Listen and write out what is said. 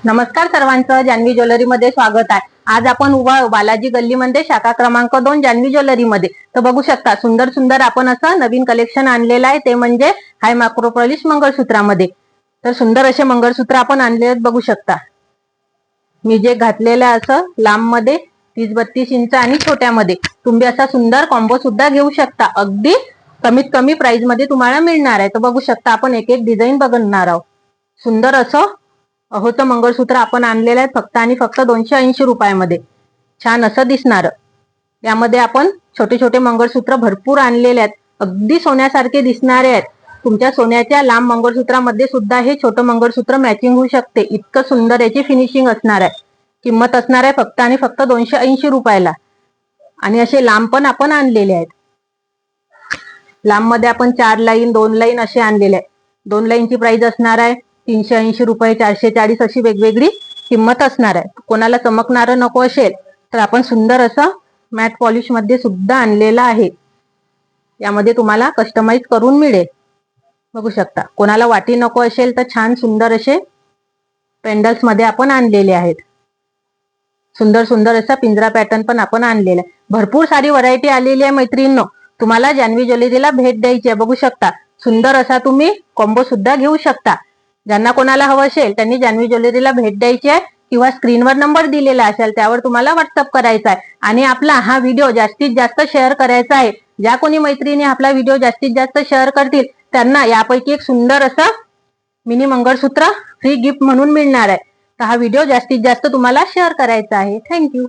नमस्कार सर्वांचं, जान्हवी ज्वेलरी मध्ये स्वागत आहे। आज आपण उभा बालाजी गल्लीमध्ये शाखा क्रमांक 2 जान्हवी ज्वेलरी मध्ये। तर बघू शकता सुंदर सुंदर आपण असं नवीन कलेक्शन आणलेलं आहे, ते म्हणजे हाय मायक्रो पॉलिश मंगळसूत्रामध्ये। तर सुंदर असे मंगळसूत्र आपण आणले आहेत, बघू शकता। मी जे घातलेलं आहे असं लांब मध्ये 30-32 इंच आणि छोट्यामध्ये तुम्ही असा सुंदर कॉम्बो सुद्धा घेऊ शकता। अगदी कमीत कमी प्राइस मध्ये तुम्हाला मिळणार आहे। तर बघू शकता आपण एक एक डिझाइन बघणार आहोत। सुंदर असं अहोचं मंगळसूत्र आपण आणलेलं आहे फक्त आणि फक्त 280 रुपयामध्ये। छान असं दिसणार। यामध्ये आपण छोटे छोटे मंगळसूत्र भरपूर आणलेले आहेत, अगदी सोन्यासारखे दिसणारे आहेत। तुमच्या सोन्याच्या लांब मंगळसूत्रामध्ये सुद्धा हे छोटं मंगळसूत्र मॅचिंग होऊ शकते, इतकं सुंदर याची फिनिशिंग असणार आहे। किंमत असणार आहे फक्त आणि फक्त 280 रुपयाला। आणि असे लांब पण आपण आणलेले आहेत। लांब मध्ये आपण 4 लाईन 2 लाईन असे आणलेले आहेत। 2 लाईनची प्राइस असणार आहे 380 रुपये, 440 अशी वेगवेगळी किंमत असणार आहे। कोणाला चमकणारं नको असेल तर आपण सुंदर असं मॅट पॉलिश मध्ये सुद्धा आणलेलं आहे। यामध्ये तुम्हाला कस्टमाइज करून मिळेल, बघू शकता। कोणाला वाटी नको असेल तर छान सुंदर असे पेंडल्स मध्ये आपण आणलेले आहेत। सुंदर सुंदर असा पिंजरा पॅटर्न पण आपण आणलेला आहे। भरपूर सारी व्हरायटी आलेली आहे मैत्रिणींनो, तुम्हाला जान्हवी ज्वेलरीला भेट द्यायची आहे। बघू शकता सुंदर असा तुम्ही कॉम्बो सुद्धा घेऊ शकता। ज्यांना कोणाला हवं असेल त्यांनी जान्हवी ज्वेलरीला भेट द्यायची आहे किंवा स्क्रीनवर नंबर दिलेला असेल त्यावर तुम्हाला व्हॉट्सअप करायचा आहे। आणि आपला हा व्हिडिओ जास्तीत जास्त शेअर करायचा आहे। ज्या कोणी मैत्रिणी आपला व्हिडिओ जास्तीत जास्त शेअर करतील त्यांना यापैकी एक सुंदर असं मिनी मंगळसूत्र फ्री गिफ्ट म्हणून मिळणार आहे। तर हा व्हिडिओ जास्तीत जास्त तुम्हाला शेअर करायचा आहे। थँक्यू।